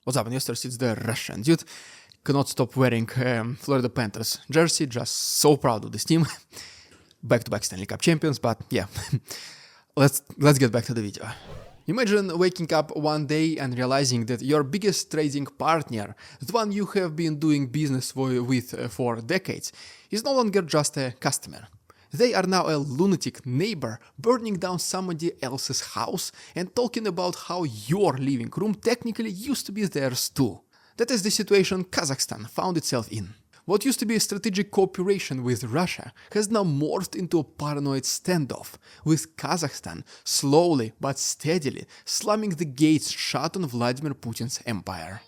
What's up, investors? It's the Russian dude. Cannot stop wearing Florida Panthers jersey. Just so proud of this team. Back-to-back Stanley Cup champions, but yeah. Let's get back to the video. Imagine waking up one day and realizing that your biggest trading partner, the one you have been doing business with for decades, is no longer just a customer. They are now a lunatic neighbor burning down somebody else's house and talking about how your living room technically used to be theirs too. That is the situation Kazakhstan found itself in. What used to be a strategic cooperation with Russia has now morphed into a paranoid standoff, with Kazakhstan slowly but steadily slamming the gates shut on Vladimir Putin's empire.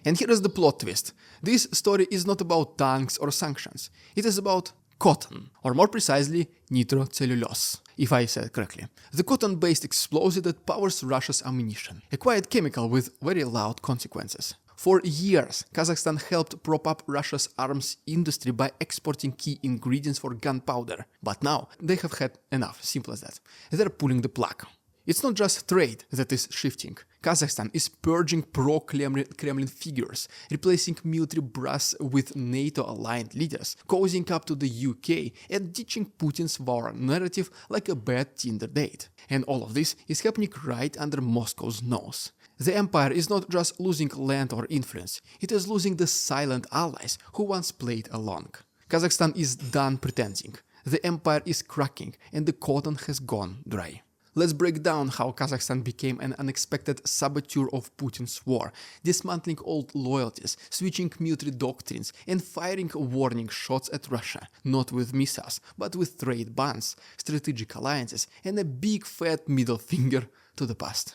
And here is the plot twist. This story is not about tanks or sanctions. It is about cotton, or more precisely, nitrocellulose, if I said correctly. The cotton-based explosive that powers Russia's ammunition, a quiet chemical with very loud consequences. For years, Kazakhstan helped prop up Russia's arms industry by exporting key ingredients for gunpowder. But now, they have had enough, simple as that. They're pulling the plug. It's not just trade that is shifting. Kazakhstan is purging pro-Kremlin figures, replacing military brass with NATO-aligned leaders, cozying up to the UK and ditching Putin's war narrative like a bad Tinder date. And all of this is happening right under Moscow's nose. The empire is not just losing land or influence, it is losing the silent allies who once played along. Kazakhstan is done pretending. The empire is cracking and the cotton has gone dry. Let's break down how Kazakhstan became an unexpected saboteur of Putin's war, dismantling old loyalties, switching military doctrines, and firing warning shots at Russia, not with missiles, but with trade bans, strategic alliances, and a big fat middle finger to the past.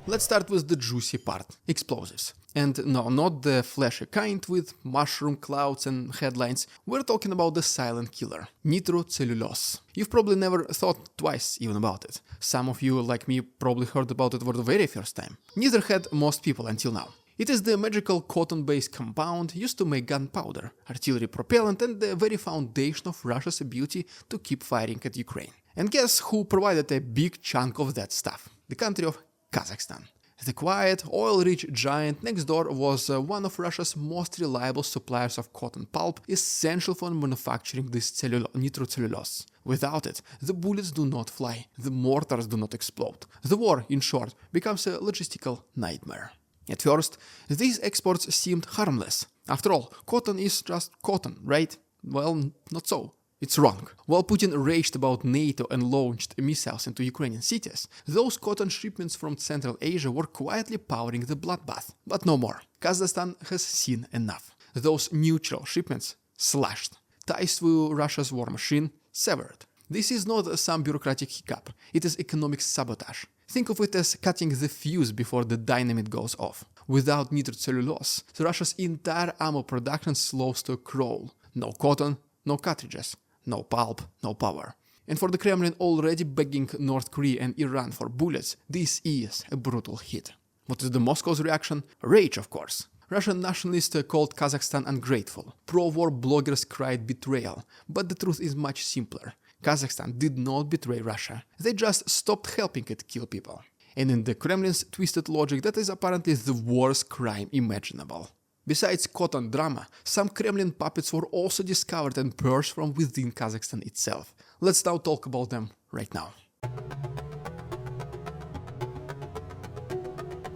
Let's start with the juicy part, explosives. And no, not the flashy kind with mushroom clouds and headlines, we're talking about the silent killer, nitrocellulose. You've probably never thought twice even about it. Some of you, like me, probably heard about it for the very first time. Neither had most people until now. It is the magical cotton-based compound used to make gunpowder, artillery propellant, and the very foundation of Russia's ability to keep firing at Ukraine. And guess who provided a big chunk of that stuff? The country of Kazakhstan. The quiet, oil-rich giant next door was one of Russia's most reliable suppliers of cotton pulp, essential for manufacturing this nitrocellulose. Without it, the bullets do not fly, the mortars do not explode. The war, in short, becomes a logistical nightmare. At first, these exports seemed harmless. After all, cotton is just cotton, right? Well, not so. It's wrong. While Putin raged about NATO and launched missiles into Ukrainian cities, those cotton shipments from Central Asia were quietly powering the bloodbath. But no more. Kazakhstan has seen enough. Those neutral shipments slashed. Ties to Russia's war machine severed. This is not some bureaucratic hiccup. It is economic sabotage. Think of it as cutting the fuse before the dynamite goes off. Without nitrocellulose, Russia's entire ammo production slows to a crawl. No cotton, no cartridges. No pulp, no power. And for the Kremlin already begging North Korea and Iran for bullets, this is a brutal hit. What is the Moscow's reaction? Rage, of course. Russian nationalists called Kazakhstan ungrateful. Pro-war bloggers cried betrayal. But the truth is much simpler. Kazakhstan did not betray Russia. They just stopped helping it kill people. And in the Kremlin's twisted logic, that is apparently the worst crime imaginable. Besides cotton drama, some Kremlin puppets were also discovered and purged from within Kazakhstan itself. Let's now talk about them right now.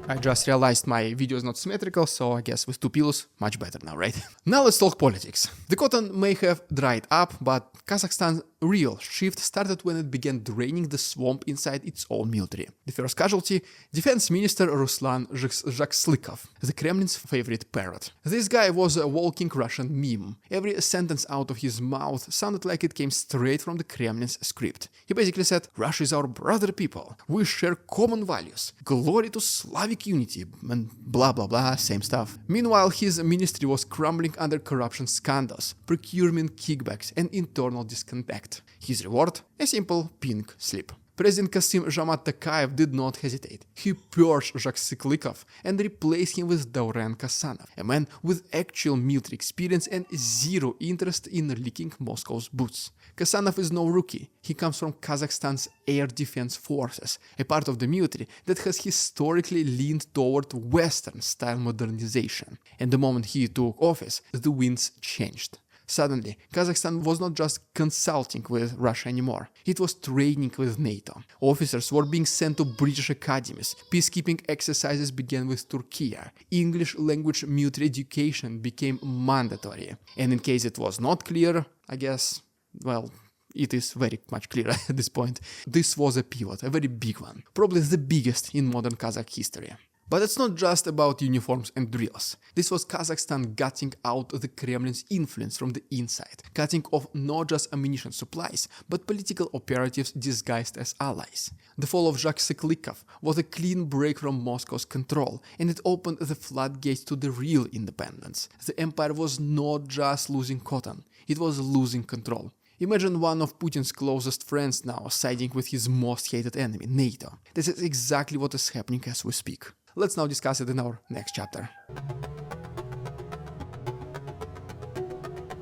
I just realized my video is not symmetrical, so I guess with two pillows, much better now, right? Now let's talk politics. The cotton may have dried up, but Kazakhstan's real shift started when it began draining the swamp inside its own military. The first casualty, Defense Minister Ruslan Zhaksylykov, the Kremlin's favorite parrot. This guy was a walking Russian meme. Every sentence out of his mouth sounded like it came straight from the Kremlin's script. He basically said, Russia is our brother people, we share common values, glory to Slavic unity, and blah blah blah, same stuff. Meanwhile, his ministry was crumbling under corruption scandals, procurement kickbacks, and internal discontent. His reward? A simple pink slip. President Kassym-Jomart Tokayev did not hesitate. He purged Zhaksylykov and replaced him with Dauren Kassanov, a man with actual military experience and zero interest in licking Moscow's boots. Kassanov is no rookie. He comes from Kazakhstan's air defense forces, a part of the military that has historically leaned toward Western-style modernization. And the moment he took office, the winds changed. Suddenly, Kazakhstan was not just consulting with Russia anymore, it was training with NATO. Officers were being sent to British academies, peacekeeping exercises began with Turkey, English language military education became mandatory. And in case it was not clear, I guess, well, it is very much clear at this point. This was a pivot, a very big one, probably the biggest in modern Kazakh history. But it's not just about uniforms and drills. This was Kazakhstan gutting out the Kremlin's influence from the inside, cutting off not just ammunition supplies, but political operatives disguised as allies. The fall of Zhaksylykov was a clean break from Moscow's control, and it opened the floodgates to the real independence. The empire was not just losing cotton, it was losing control. Imagine one of Putin's closest friends now siding with his most hated enemy, NATO. This is exactly what is happening as we speak. Let's now discuss it in our next chapter.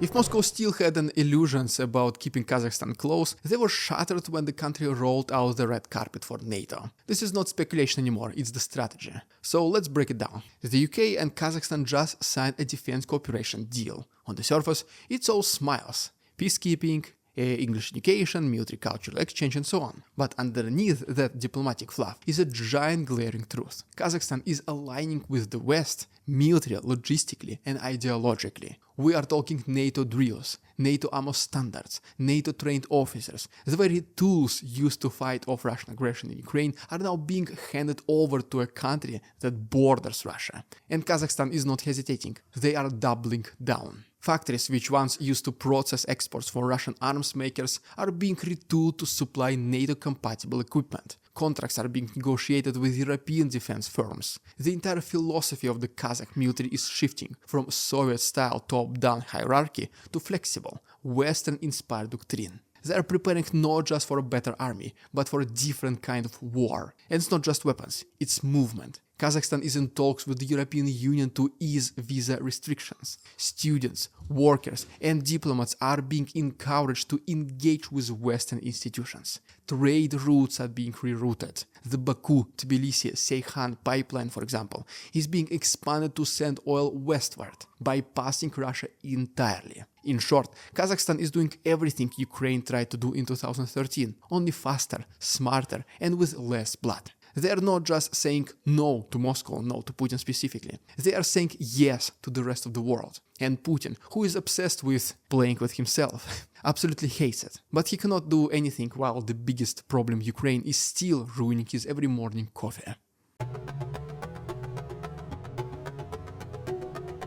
If Moscow still had an illusions about keeping Kazakhstan close, they were shattered when the country rolled out the red carpet for NATO. This is not speculation anymore, it's the strategy. So let's break it down. The UK and Kazakhstan just signed a defense cooperation deal. On the surface, it's all smiles. Peacekeeping, English education, military cultural exchange and so on. But underneath that diplomatic fluff is a giant glaring truth. Kazakhstan is aligning with the West military, logistically and ideologically. We are talking NATO drills, NATO ammo standards, NATO-trained officers. The very tools used to fight off Russian aggression in Ukraine are now being handed over to a country that borders Russia. And Kazakhstan is not hesitating. They are doubling down. Factories which once used to process exports for Russian arms makers are being retooled to supply NATO-compatible equipment. Contracts are being negotiated with European defense firms. The entire philosophy of the Kazakh military is shifting from Soviet-style top-down hierarchy to flexible, Western-inspired doctrine. They are preparing not just for a better army, but for a different kind of war. And it's not just weapons, it's movement. Kazakhstan is in talks with the European Union to ease visa restrictions. Students, workers and diplomats are being encouraged to engage with Western institutions. Trade routes are being rerouted. The Baku-Tbilisi-Seyhan pipeline, for example, is being expanded to send oil westward, bypassing Russia entirely. In short, Kazakhstan is doing everything Ukraine tried to do in 2013, only faster, smarter and with less blood. They are not just saying no to Moscow, no to Putin specifically. They are saying yes to the rest of the world. And Putin, who is obsessed with playing with himself, absolutely hates it. But he cannot do anything while the biggest problem Ukraine is still ruining his every morning coffee.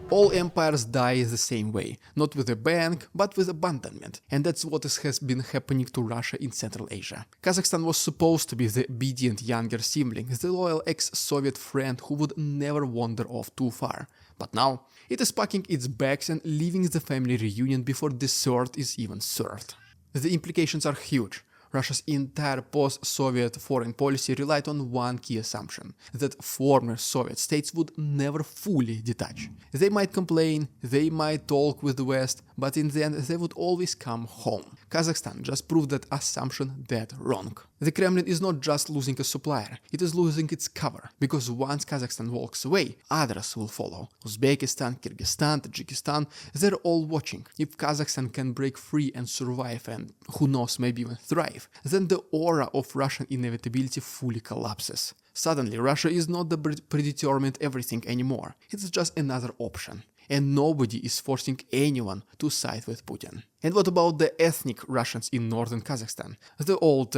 All empires die the same way, not with a bang, but with abandonment, and that's what has been happening to Russia in Central Asia. Kazakhstan was supposed to be the obedient younger sibling, the loyal ex-Soviet friend who would never wander off too far. But now, it is packing its bags and leaving the family reunion before dessert is even served. The implications are huge. Russia's entire post-Soviet foreign policy relied on one key assumption, that former Soviet states would never fully detach. They might complain, they might talk with the West, but in the end they would always come home. Kazakhstan just proved that assumption dead wrong. The Kremlin is not just losing a supplier, it is losing its cover, because once Kazakhstan walks away, others will follow. Uzbekistan, Kyrgyzstan, Tajikistan, they're all watching. If Kazakhstan can break free and survive and, who knows, maybe even thrive, then the aura of Russian inevitability fully collapses. Suddenly, Russia is not the predetermined everything anymore, it's just another option. And nobody is forcing anyone to side with Putin. And what about the ethnic Russians in northern Kazakhstan? The old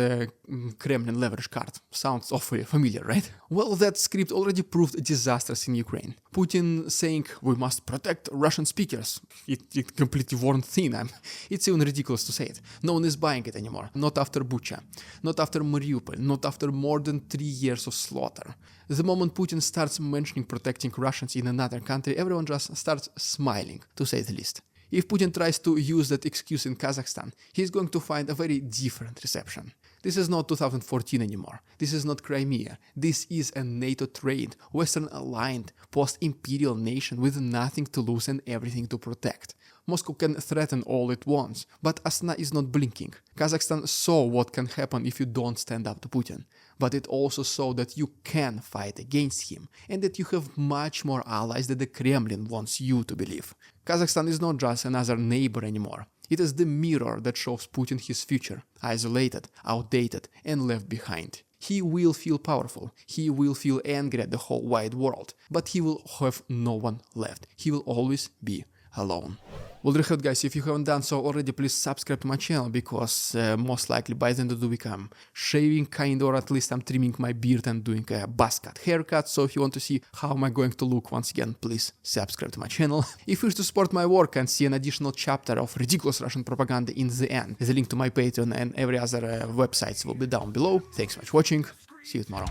Kremlin leverage card. Sounds awfully familiar, right? Well, that script already proved disastrous in Ukraine. Putin saying we must protect Russian speakers. It completely worn thin. It's even ridiculous to say it. No one is buying it anymore. Not after Bucha. Not after Mariupol. Not after more than 3 years of slaughter. The moment Putin starts mentioning protecting Russians in another country, everyone just starts smiling, to say the least. If Putin tries to use that excuse in Kazakhstan, he's going to find a very different reception. This is not 2014 anymore. This is not Crimea. This is a NATO-trained, Western-aligned, post-imperial nation with nothing to lose and everything to protect. Moscow can threaten all it wants, but Astana is not blinking. Kazakhstan saw what can happen if you don't stand up to Putin. But it also saw that you can fight against him, and that you have much more allies than the Kremlin wants you to believe. Kazakhstan is not just another neighbor anymore. It is the mirror that shows Putin his future, isolated, outdated, and left behind. He will feel powerful, he will feel angry at the whole wide world, but he will have no one left. He will always be alone. Well, there guys, if you haven't done so already, please subscribe to my channel, because most likely by the end of the week I'm shaving or at least I'm trimming my beard and doing a buzz cut haircut. So if you want to see how am I going to look once again, please subscribe to my channel. If you wish to support my work and see an additional chapter of ridiculous Russian propaganda in the end, the link to my Patreon and every other websites will be down below. Thanks so much for watching. See you tomorrow.